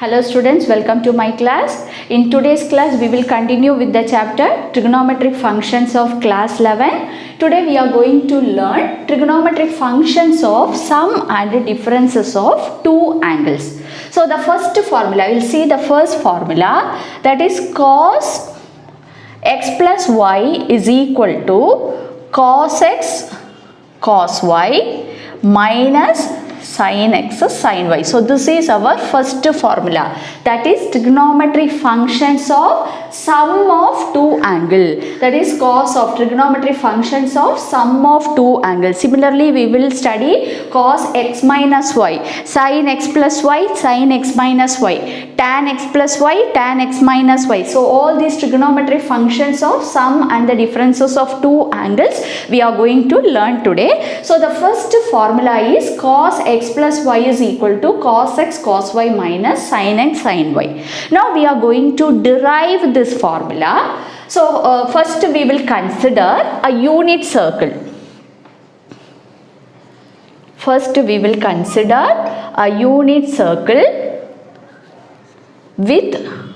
Hello students, welcome to my class. In today's class, we will continue with the chapter Trigonometric Functions of class 11. Today we are going to learn trigonometric functions of sum and differences of two angles. So the first formula, we will see the first formula, that is cos x plus y is equal to cos x cos y minus sin x sin y. So this is our first formula, that is trigonometric functions of sum of two angle, that is cos of trigonometric functions of sum of two angles. Similarly we will study cos x minus y, sin x plus y, sin x minus y, tan x plus y, tan x minus y. So all these trigonometric functions of sum and the differences of two angles we are going to learn today. So the first formula is cos x plus y is equal to cos x cos y minus sin x sin y. Now we are going to derive this formula. So first we will consider a unit circle. First we will consider a unit circle with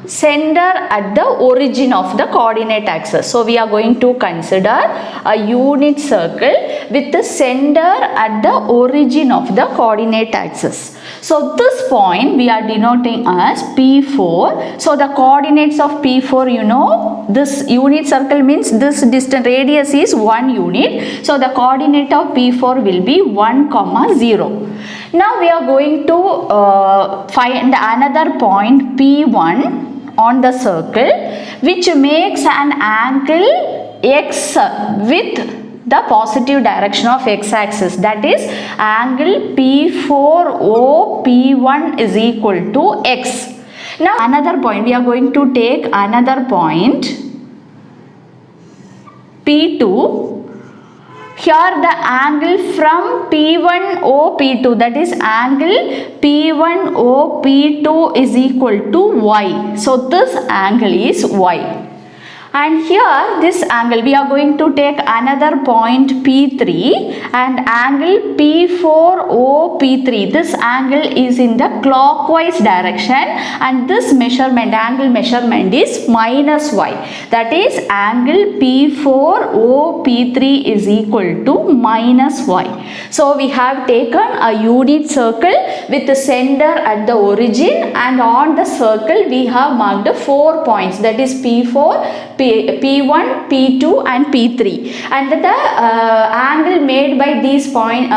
center at the origin of the coordinate axis. So we are going to consider a unit circle with the center at the origin of the coordinate axis. So this point we are denoting as P4. So the coordinates of P4, you know, this unit circle means this distance radius is 1 unit. So the coordinate of P4 will be 1, 0. Now we are going to find another point P1 on the circle which makes an angle x with the positive direction of x-axis, that is angle P4O P1 is equal to x. Now another point, we are going to take another point P2. Here the angle from P1O P2, that is angle P1O P2 is equal to y. So this angle is y. And here this angle we are going to take another point P3 and angle P4O P3. This angle is in the clockwise direction and this measurement, angle measurement is minus y. That is angle P4O P3 is equal to minus y. So we have taken a unit circle with the center at the origin, and on the circle we have marked 4 points, that is P4, P1, P2 and P3, and the angle made by these points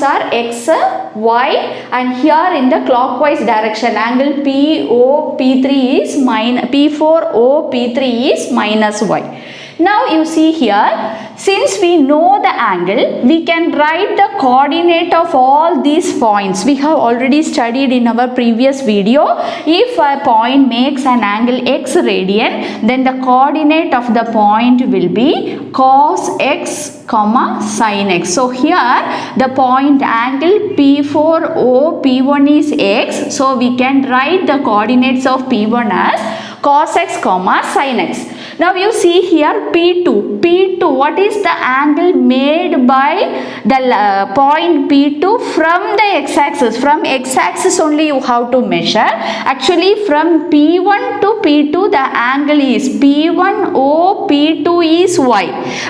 are x, y, and here in the clockwise direction angle PO P3 is P4O P3 is minus y. Now you see here, since we know the angle, we can write the coordinate of all these points. We have already studied in our previous video. If a point makes an angle x radian, then the coordinate of the point will be cos x, sin x. So here the point angle P4O P1 is x. So we can write the coordinates of P1 as cos x, sin x. Now you see here P2. P2, what is the angle made by the point P2 from the x-axis? From x-axis only you have to measure. Actually from P1 to P2 the angle is P1O P2 is y.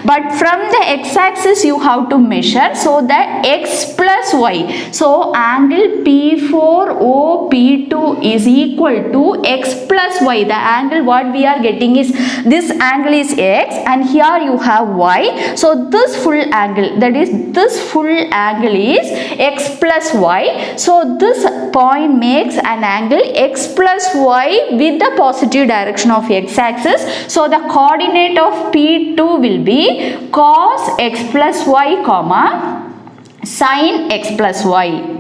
But from the x-axis you have to measure, so that x plus y. So angle P4O P2 is equal to x plus y. The angle what we are getting is, this angle is x and here you have y. So this full angle, that is this full angle is x plus y. So this point makes an angle x plus y with the positive direction of x-axis. So the coordinate of P2 will be cos x plus y, sin x plus y.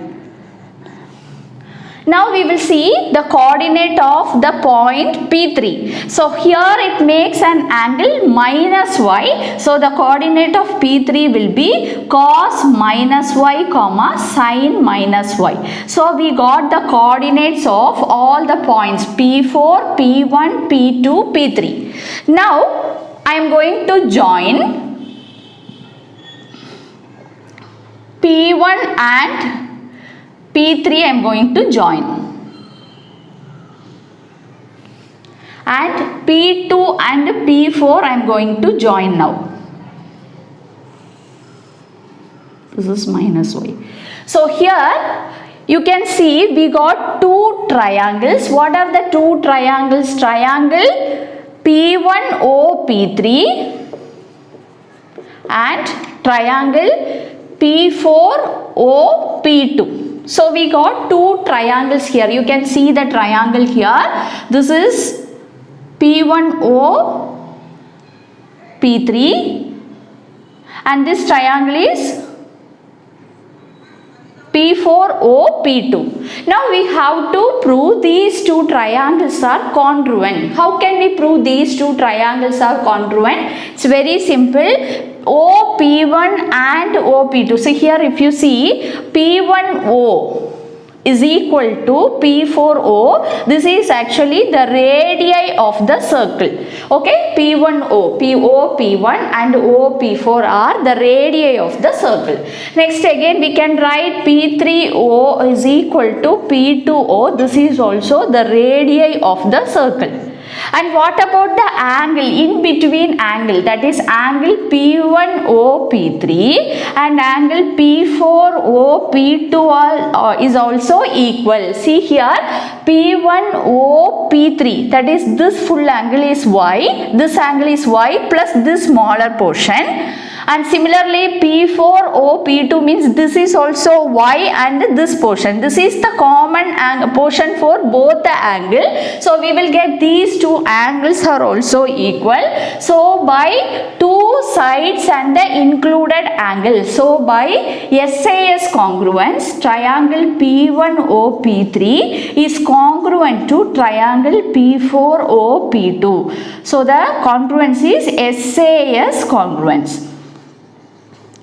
Now we will see the coordinate of the point P3. So here it makes an angle minus y. So the coordinate of P3 will be cos minus y, sin minus y. So we got the coordinates of all the points P4, P1, P2, P3. Now I am going to join P1 and P3 I am going to join. And P2 and P4 I am going to join now. This is minus y. So here you can see we got two triangles. What are the two triangles? Triangle P1OP3 and triangle P4OP2. So we got two triangles here. You can see the triangle here. This is P1OP3 and this triangle is P4OP2. Now we have to prove these two triangles are congruent. How can we prove these two triangles are congruent? It's very simple. OP1 and OP2. So here if you see P1O is equal to P4O. This is actually the radii of the circle. Okay, P1O, P1 and OP4 are the radii of the circle. Next again we can write P3O is equal to P2O. This is also the radii of the circle. And what about the angle, in between angle, that is angle P1OP3 and angle P4OP2 is also equal. See here, P1OP3, that is this full angle is y, this angle is y plus this smaller portion. And similarly P4OP2 means this is also y and this portion. This is the common portion for both the angle. So we will get these two angles are also equal. So by two sides and the included angle. So by SAS congruence, triangle P1OP3 is congruent to triangle P4OP2. So the congruence is SAS congruence.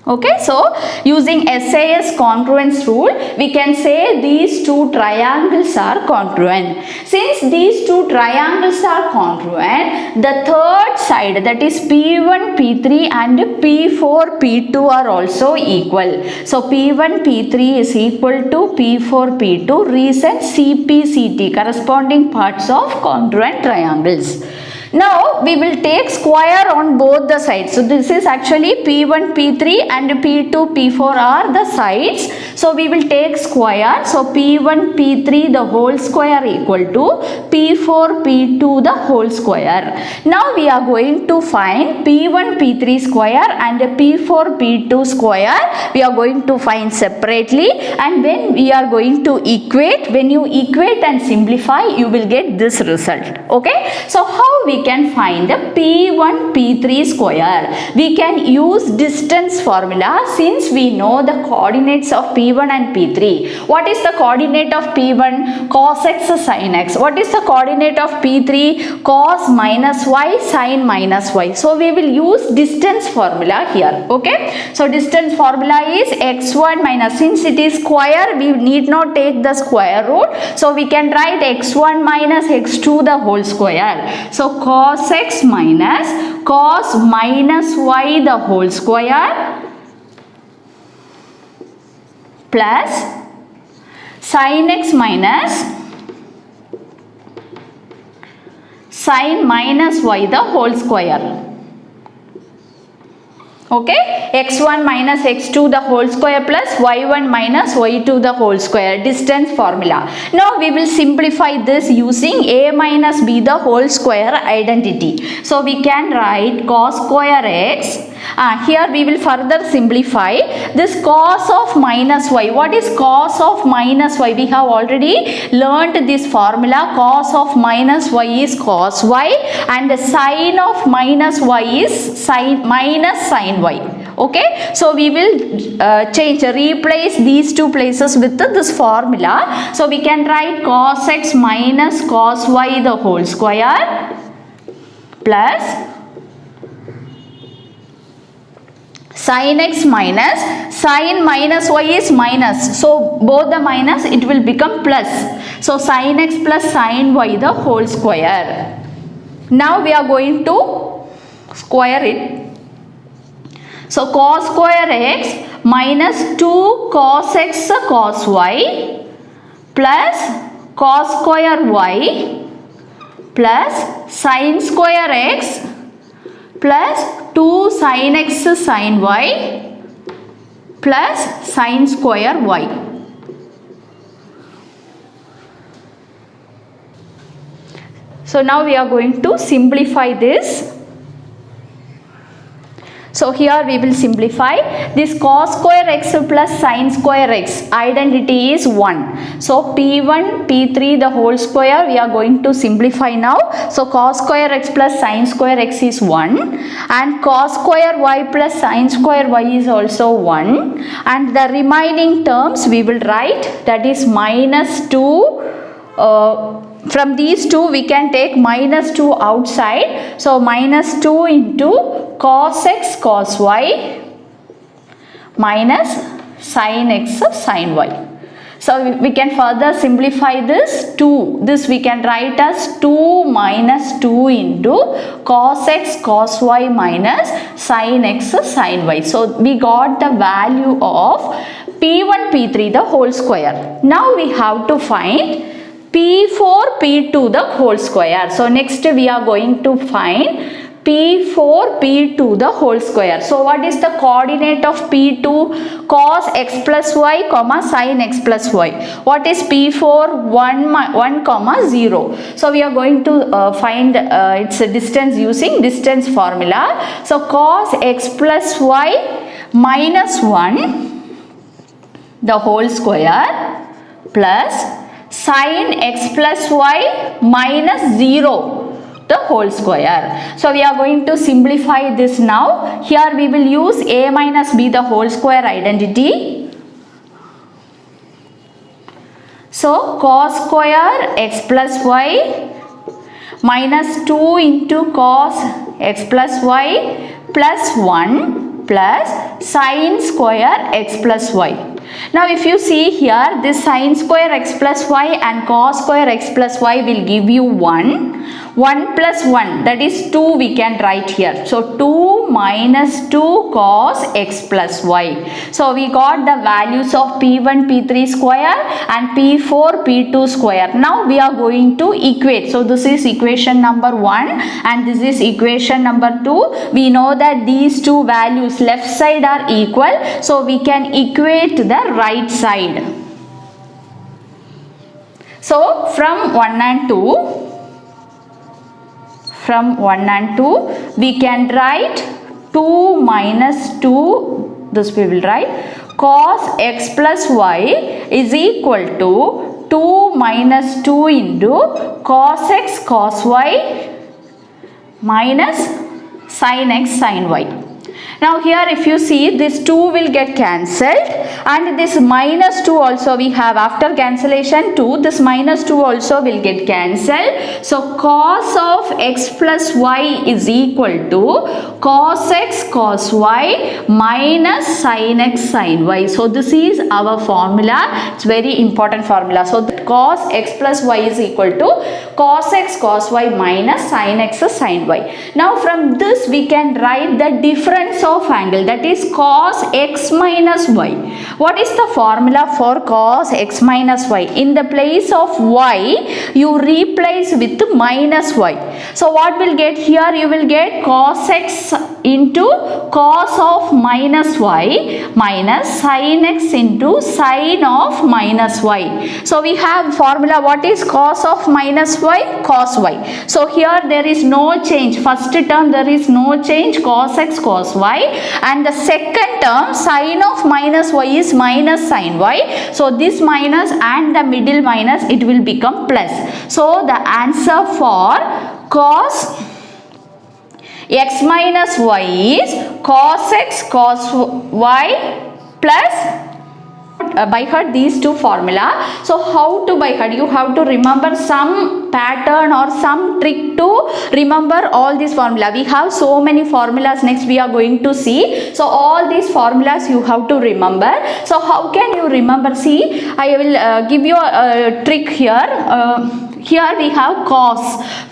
Okay, so using SAS congruence rule, we can say these two triangles are congruent. Since these two triangles are congruent, the third side, that is P1, P3 and P4, P2 are also equal. So P1, P3 is equal to P4, P2. Reason CP, CT, corresponding parts of congruent triangles. Now we will take square on both the sides. So this is actually P1, P3 and P2, P4 are the sides. So we will take square. So P1, P3 the whole square equal to P4, P2 the whole square. Now we are going to find P1, P3 square and P4, P2 square. We are going to find separately, and when we are going to equate, when you equate and simplify, you will get this result. Okay. So how we can find the P1, P3 square? We can use distance formula since we know the coordinates of P1 and P3. What is the coordinate of P1? Cos x sin x. What is the coordinate of P3? Cos minus y sin minus y. So we will use distance formula here. Okay. So distance formula is x1 minus, since it is square, we need not take the square root. So we can write x1 minus x2 the whole square. So cos x minus cos minus y the whole square plus sin x minus sin minus y the whole square. Okay, x1 minus x2 the whole square plus y1 minus y2 the whole square, distance formula. Now we will simplify this using a minus b the whole square identity. So we can write cos square x. Here we will further simplify this cos of minus y. What is cos of minus y? We have already learned this formula. Cos of minus y is cos y and the sin of minus y is sin minus sin y. Okay, so we will replace these two places with this formula. So we can write cos x minus cos y the whole square plus sin x minus sin minus y is minus. So both the minus, it will become plus. So sin x plus sin y the whole square. Now we are going to square it. So cos square x minus 2 cos x cos y plus cos square y plus sin square x plus 2 sin x sin y plus sin square y. So now we are going to simplify this. So here we will simplify this cos square x plus sin square x identity is 1. So p1 p3 the whole square we are going to simplify now. So cos square x plus sin square x is 1 and cos square y plus sin square y is also 1 and the remaining terms we will write, that is minus 2. From these two we can take minus 2 outside. So minus 2 into cos x cos y minus sin x sin y. So we can further simplify this 2. This we can write as 2 minus 2 into cos x cos y minus sin x sin y. So we got the value of p1 p3 the whole square. Now we have to find p4 p2 the whole square. So next we are going to find p4 p2 the whole square. So what is the coordinate of p2? Cos x plus y comma sin x plus y. What is p4? 1 comma 0. So we are going to find its distance using distance formula. So cos x plus y minus 1 the whole square plus sin x plus y minus 0 the whole square. So we are going to simplify this now. Here we will use a minus b the whole square identity. So cos square x plus y minus 2 into cos x plus y plus 1 plus sin square x plus y. Now if you see here, this sin square x plus y and cos square x plus y will give you 1. 1 plus 1, that is 2 we can write here. So 2 minus 2 cos x plus y. So we got the values of p1 p3 square and p4 p2 square. Now we are going to equate. So this is equation number 1 and this is equation number 2. We know that these two values left side are equal. So we can equate the right side. So from 1 and 2, we can write 2 minus 2, this we will write cos x plus y is equal to 2 minus 2 into cos x cos y minus sin x sin y. Now here if you see, this 2 will get cancelled and this minus 2 also we have, after cancellation 2, this minus 2 also will get cancelled. So cos of x plus y is equal to cos x cos y minus sin x sin y. So this is our formula. It's very important formula. So cos x plus y is equal to cos x cos y minus sin x sin y. Now from this we can write the difference of angle, that is cos x minus y. What is the formula for cos x minus y? In the place of y you replace with minus y. So what will get here? You will get cos x into cos of minus y minus sin x into sin of minus y. So we have formula. What is cos of minus y? Cos y. So here there is no change. First term there is no change, cos x cos y, and the second term sin of minus y is minus sin y. So this minus and the middle minus, it will become plus. So the answer for cos x minus y is cos x cos y plus by heart these two formula. So how to by heart? You have to remember some pattern or some trick to remember all these formula. We have so many formulas, next we are going to see. So all these formulas you have to remember. So how can you remember? See, I will give you a trick here. Here we have cos.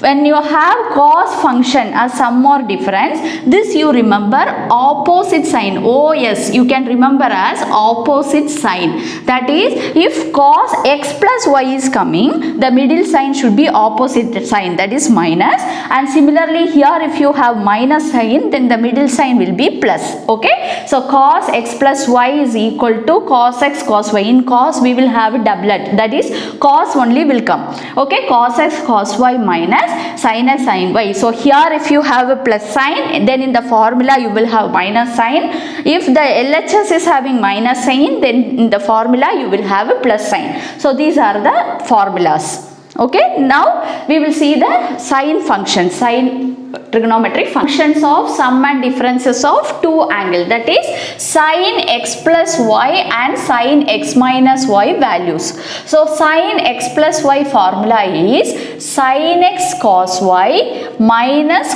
When you have cos function as sum or difference, this you remember opposite sign. Oh yes, you can remember as opposite sign. That is, if cos x plus y is coming, the middle sign should be opposite sign, that is minus. And similarly here, if you have minus sign, then the middle sign will be plus. Okay, so cos x plus y is equal to cos x cos y. In cos we will have a doublet, that is cos only will come. Okay, cos x cos y minus sin x sin y. So here if you have a plus sign, then in the formula you will have minus sign. If the LHS is having minus sign, then in the formula you will have a plus sign. So these are the formulas. Okay, now we will see the sine function, sine trigonometric functions of sum and differences of two angles, that is sine x plus y and sine x minus y values. So sine x plus y formula is sine x cos y minus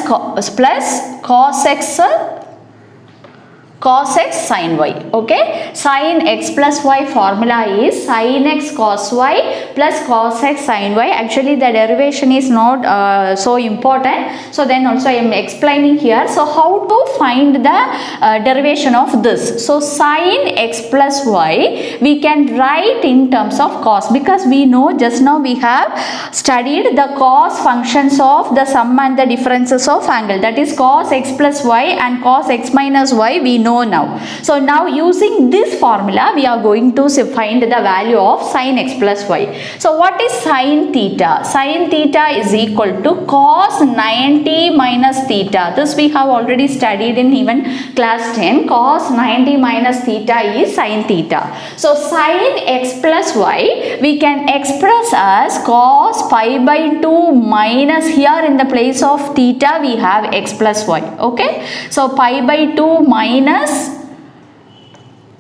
plus cos x sin y. Okay, sin x plus y formula is sin x cos y plus cos x sin y. Actually the derivation is not so important, so then also I am explaining here. So how to find the derivation of this? So sin x plus y we can write in terms of cos, because we know just now we have studied the cos functions of the sum and the differences of angle, that is cos x plus y and cos x minus y we know now. So now using this formula we are going to find the value of sin x plus y. So what is sin theta? Sin theta is equal to cos 90 minus theta. This we have already studied in even class 10. Cos 90 minus theta is sin theta. So sin x plus y we can express as cos pi by 2 minus, here in the place of theta we have x plus y. Okay, so pi by 2 minus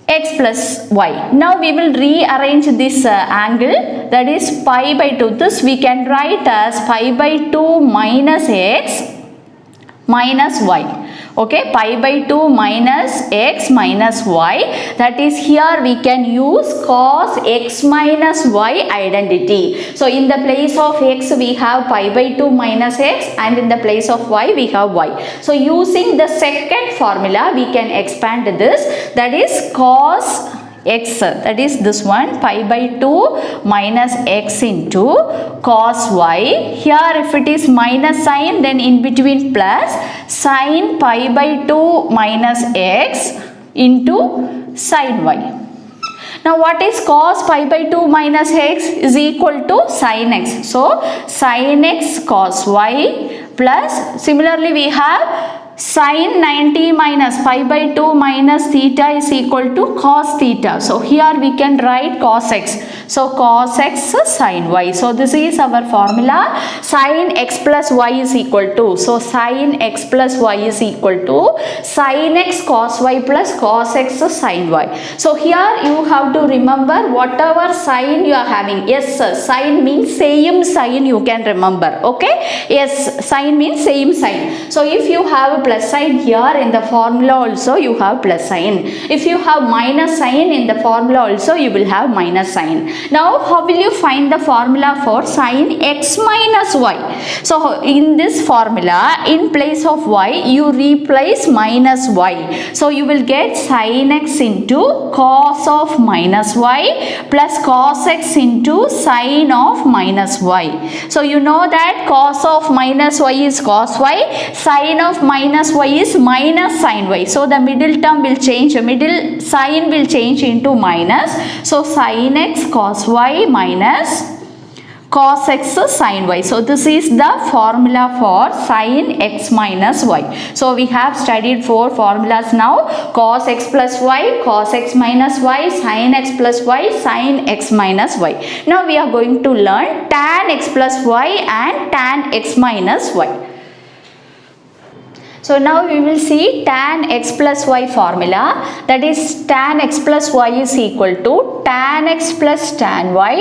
x plus y. Now we will rearrange this angle, that is pi by 2. This we can write as pi by 2 minus x minus y. Okay, pi by 2 minus x minus y, that is here we can use cos x minus y identity. So in the place of x we have pi by 2 minus x, and in the place of y we have y. So using the second formula we can expand this, that is cos x, that is this one, pi by 2 minus x into cos y. Here if it is minus sign, then in between plus sin pi by 2 minus x into sin y. Now what is cos pi by 2 minus x is equal to sin x. So sin x cos y plus, similarly we have sin 90 minus pi by 2 minus theta is equal to cos theta. So here we can write cos x. So cos x sin y. So this is our formula. Sin x plus y is equal to, so sin x plus y is equal to sin x cos y plus cos x sin y. So here you have to remember whatever sign you are having. Yes sir, sign means same sign, you can remember. Okay, yes, sign means same sign. So if you have a plus sign here, in the formula also you have plus sign. If you have minus sign, in the formula also you will have minus sign. Now how will you find the formula for sin x minus y? So in this formula, in place of y you replace minus y. So you will get sin x into cos of minus y plus cos x into sin of minus y. So you know that cos of minus y is cos y, sin of minus y is minus sin y. So the middle term will change, middle sign will change into minus. So sin x cos y minus cos x sin y. So this is the formula for sin x minus y. So we have studied 4 formulas now: cos x plus y, cos x minus y, sin x plus y, sin x minus y. Now we are going to learn tan x plus y and tan x minus y. So now we will see tan x plus y formula, that is tan x plus y is equal to tan x plus tan y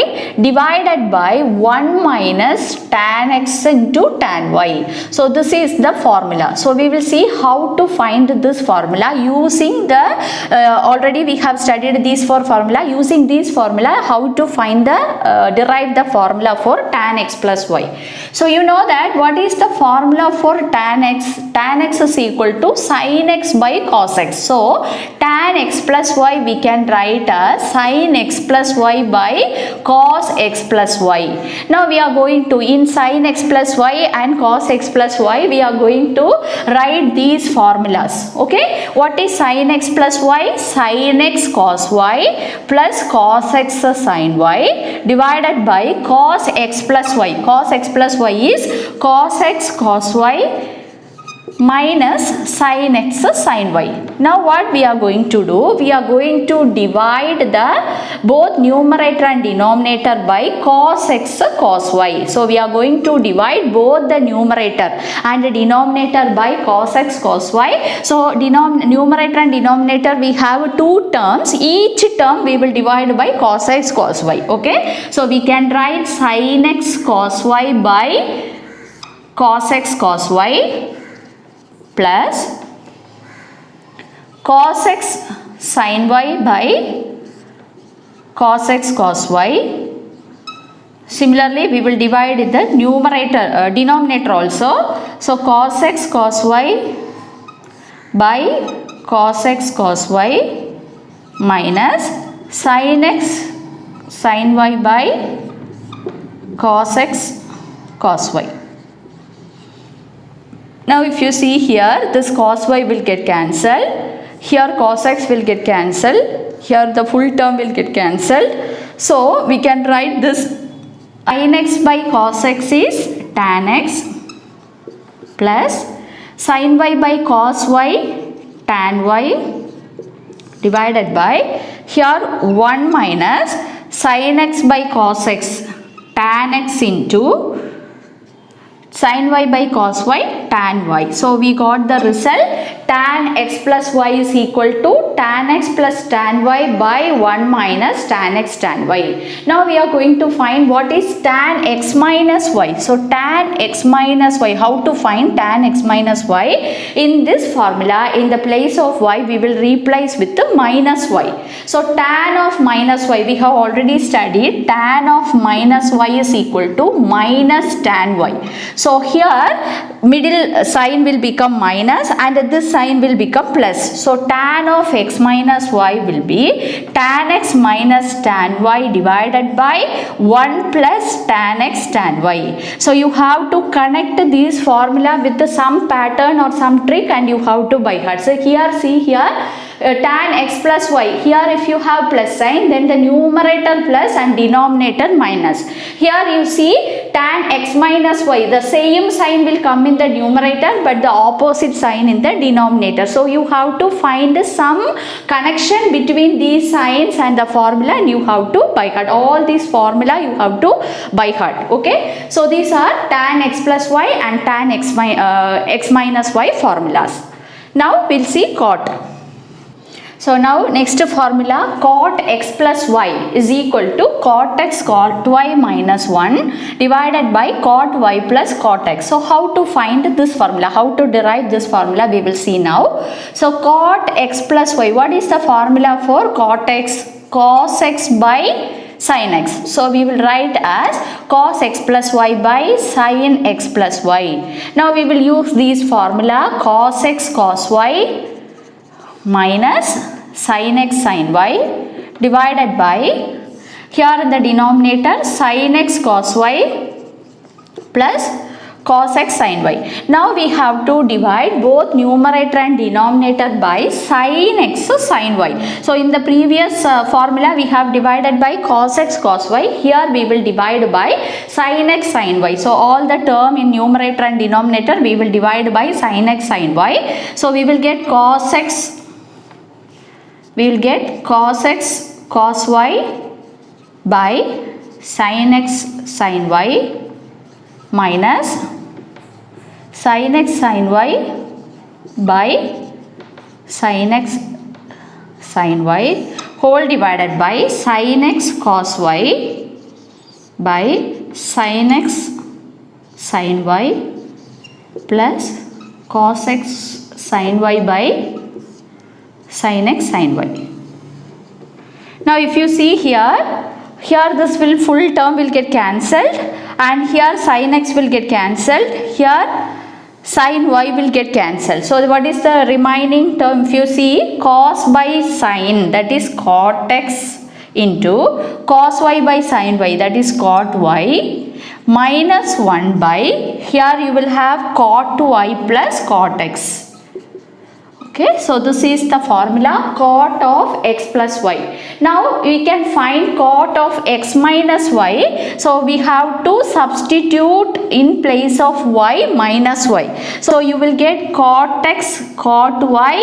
divided by 1 minus tan x into tan y. So this is the formula. So we will see how to find this formula using the already we have studied these four formula. Using these formula, how to find the derive the formula for tan x plus y. So you know that what is the formula for tan x? Tan x is equal to sin x by cos x. So tan x plus y we can write as sin x plus y by cos x plus y. Now we are going to, in sin x plus y and cos x plus y, we are going to write these formulas. Okay, what is sin x plus y? Sin x cos y plus cos x sin y divided by cos x plus y. Cos x plus y is cos x cos y minus sin x sin y. Now what we are going to do? We are going to divide the both numerator and denominator by cos x cos y. So we are going to divide both the numerator and the denominator by cos x cos y. So numerator and denominator we have two terms. Each term we will divide by cos x cos y. Okay, so we can write sin x cos y by cos x cos y plus cos x sin y by cos x cos y. Similarly, we will divide the numerator denominator also. So cos x cos y by cos x cos y minus sin x sin y by cos x cos y. Now if you see here, this cos y will get cancelled, here cos x will get cancelled, here the full term will get cancelled. So we can write this sin x by cos x is tan x plus sin y by cos y tan y divided by here 1 minus sin x by cos x tan x into sin y by cos y tan y. So we got the result tan x plus y is equal to tan x plus tan y by 1 minus tan x tan y. Now we are going to find what is tan x minus y. So tan x minus y, how to find tan x minus y? In this formula, in the place of y, we will replace with the minus y. So tan of minus y, we have already studied, tan of minus y is equal to minus tan y. So here middle sign will become minus and this sign will become plus. So tan of x minus y will be tan x minus tan y divided by 1 plus tan x tan y. So you have to connect this formula with some pattern or some trick and you have to by heart. So here, see here, tan x plus y, here if you have plus sign, then the numerator plus and denominator minus. Here you see tan x minus y, the same sign will come in the numerator but the opposite sign in the denominator. So you have to find some connection between these signs and the formula and you have to by heart. All these formula you have to by heart. Okay, so these are tan x plus y and tan x minus y formulas. Now we'll see cot. So now next formula, cot x plus y is equal to cot x cot y minus 1 divided by cot y plus cot x. So how to find this formula, how to derive this formula, we will see now. So cot x plus y, what is the formula for cot x? Cos x by sin x. So we will write as cos x plus y by sin x plus y. Now we will use this formula cos x cos y minus sin x sin y divided by here in the denominator sin x cos y plus cos x sin y. Now we have to divide both numerator and denominator by sin x sin y. So in the previous formula we have divided by cos x cos y. Here we will divide by sin x sin y. So all the term in numerator and denominator we will divide by sin x sin y. So we will get cos x, we will get cos x cos y by sin x sin y minus sin x sin y by sin x sin y whole divided by sin x cos y by sin x sin y plus cos x sin y by sin x sin y. Now if you see here this full term will get cancelled, and here sin x will get cancelled, here sin y will get cancelled. So what is the remaining term? If you see, cos by sin, that is cot x, into cos y by sin y, that is cot y, minus 1 by, here you will have cot y plus cot x. Okay, so this is the formula, cot of x plus y. Now we can find cot of x minus y. So we have to substitute in place of y minus y. So you will get cot x cot y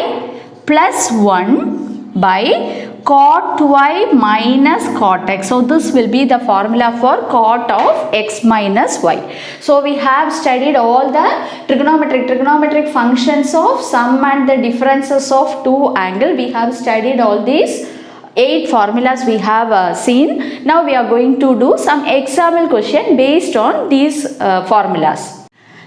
plus 1 by cot y minus cot x. So this will be the formula for cot of x minus y. So we have studied all the trigonometric functions of sum and the differences of two angles. We have studied all these 8 formulas we have seen. Now we are going to do some example question based on these formulas.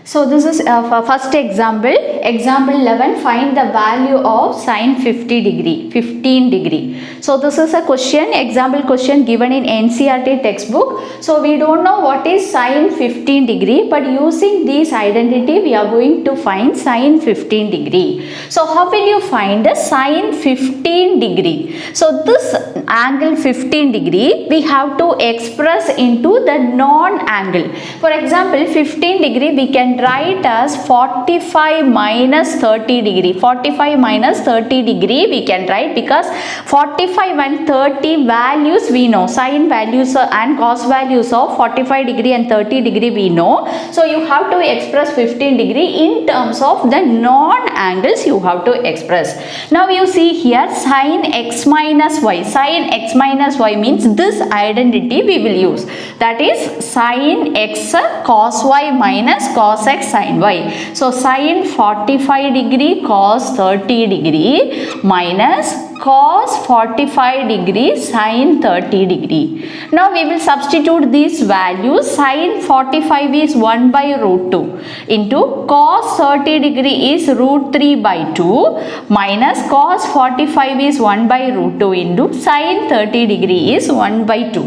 So this is first example. Example 11, find the value of sin 15 degree. So this is a question, example question given in NCERT textbook. So we don't know what is sin 15 degree, but using this identity we are going to find sin 15 degree. So how will you find the sin 15 degree? So this angle 15 degree we have to express into the non-angle. For example, 15 degree we can write as 45 minus 30 degree. 45 minus 30 degree we can write, because 45 and 30 values we know, sin values and cos values of 45 degree and 30 degree we know. So you have to express 15 degree in terms of the non-angles you have to express. Now you see here sin x minus y. Sin x minus y means this identity we will use, that is sin x cos y minus cos x sin y. So sin 45 degree cos 30 degree minus cos 45 degree sin 30 degree. Now we will substitute these values. Sin 45 is 1 by root 2 into cos 30 degree is root 3 by 2 minus cos 45 is 1 by root 2 into sin 30 degree is 1 by 2.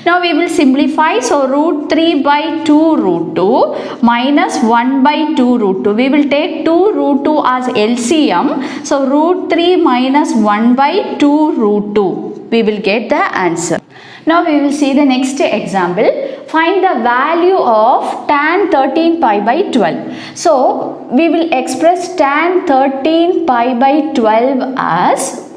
Now we will simplify. So root 3 by 2 root 2 minus 1 by 2 root 2. We will take 2 root 2 as LCM. So root 3 minus 1 by 2 root 2. We will get the answer. Now we will see the next example. Find the value of tan 13 pi by 12. So we will express tan 13 pi by 12 as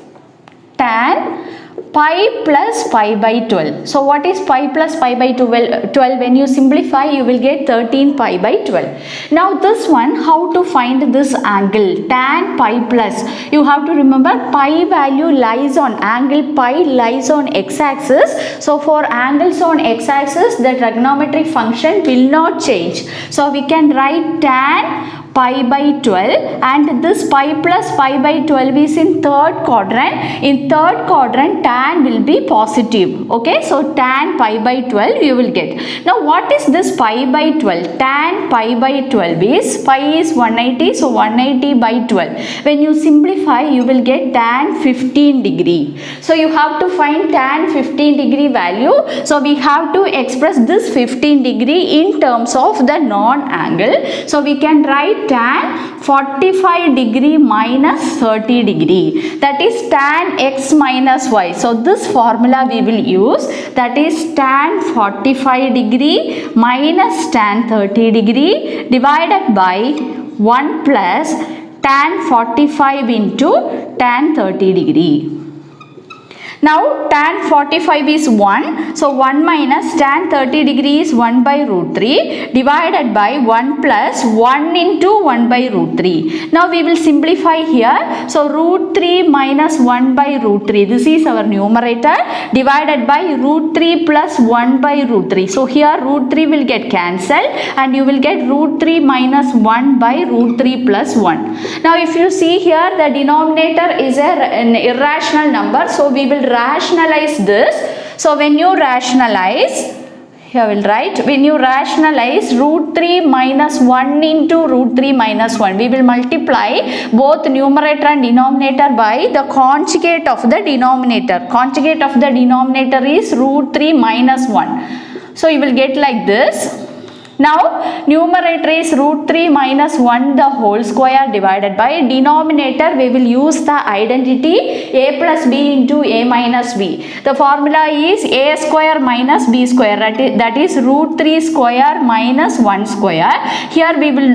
tan pi plus pi by 12. So what is pi plus pi by 12? When you simplify, you will get 13 pi by 12. Now this one, how to find this angle? Tan pi plus. You have to remember pi value lies on, angle pi lies on x-axis. So for angles on x-axis, the trigonometric function will not change. So we can write tan pi by 12, and this pi plus pi by 12 is in third quadrant. In third quadrant, tan will be positive. Okay, so tan pi by 12 you will get. Now what is this pi by 12? Tan pi by 12 is, pi is 180, so 180 by 12. When you simplify, you will get tan 15 degree. So you have to find tan 15 degree value. So we have to express this 15 degree in terms of the non-angle. So we can write tan 45 degree minus 30 degree, that is tan x minus y. So this formula we will use, that is tan 45 degree minus tan 30 degree divided by 1 plus tan 45 into tan 30 degree. Now tan 45 is 1, so 1 minus tan 30 degree is 1 by root 3 divided by 1 plus 1 into 1 by root 3. Now we will simplify here. So root 3 minus 1 by root 3, this is our numerator, divided by root 3 plus 1 by root 3. So here root 3 will get cancelled and you will get root 3 minus 1 by root 3 plus 1. Now if you see here, the denominator is an irrational number, so we will rationalize this. So when you rationalize, here I will write, when you rationalize root 3 minus 1 into root 3 minus 1, we will multiply both numerator and denominator by the conjugate of the denominator. Conjugate of the denominator is root 3 minus 1. So you will get like this. Now numerator is root 3 minus 1 the whole square divided by denominator. We will use the identity a plus b into a minus b. The formula is a square minus b square, that is root 3 square minus 1 square. Here we will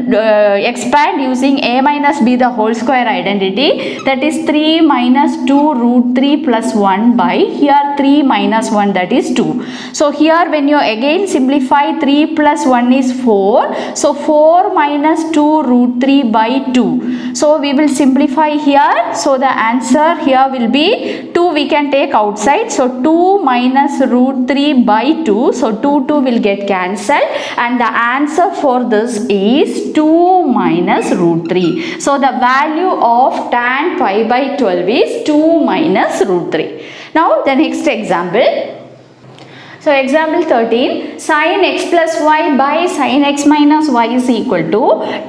expand using a minus b the whole square identity, that is 3 minus 2 root 3 plus 1 by here 3 minus 1, that is 2. So here when you again simplify 3 plus 1 is 4. So 4 minus 2 root 3 by 2. So we will simplify here. So the answer here will be 2 we can take outside. So 2 minus root 3 by 2. So 2 will get cancelled. And the answer for this is 2 minus root 3. So the value of tan pi by 12 is 2 minus root 3. Now the next example. So example 13, sin x plus y by sin x minus y is equal to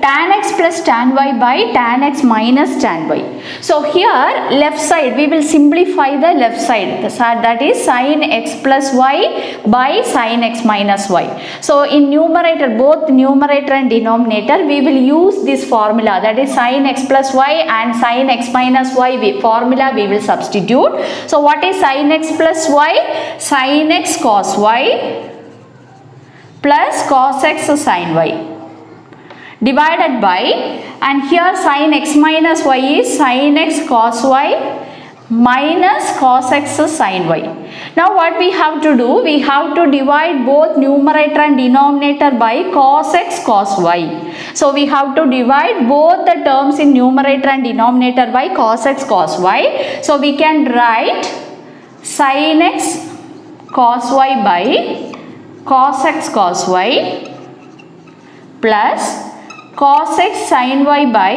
tan x plus tan y by tan x minus tan y. So here left side we will simplify the left side, that is sin x plus y by sin x minus y. So in numerator, both numerator and denominator, we will use this formula, that is sin x plus y and sin x minus y formula we will substitute. So what is sin x plus y? Sin x cos y plus cos x sin y divided by, and here sin x minus y is sin x cos y minus cos x sin y. Now what we have to do? We have to divide both numerator and denominator by cos x cos y. So we have to divide both the terms in numerator and denominator by cos x cos y. So we can write sin x cos y by cos x cos y plus cos x sin y by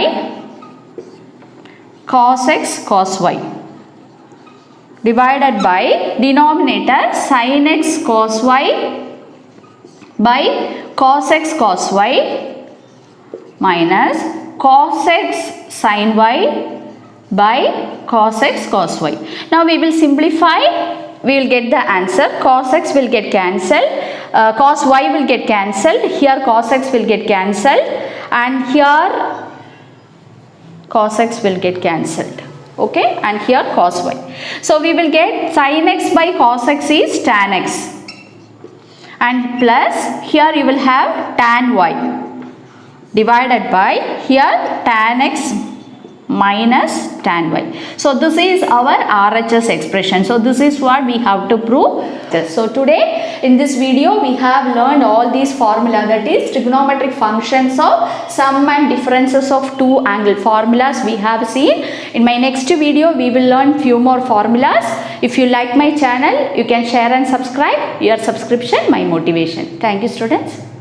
cos x cos y divided by denominator sin x cos y by cos x cos y minus cos x sin y by cos x cos y. Now we will simplify. We will get the answer. Cos x will get cancelled, cos y will get cancelled, here cos x will get cancelled, and here cos x will get cancelled. Okay, and here cos y. So we will get sin x by cos x is tan x, and plus here you will have tan y divided by here tan x minus tan y. So this is our RHS expression. So this is what we have to prove. So today in this video we have learned all these formula, that is trigonometric functions of sum and differences of two angle formulas we have seen. In my next video we will learn few more formulas. If you like my channel, you can share and subscribe. Your subscription my motivation. Thank you students.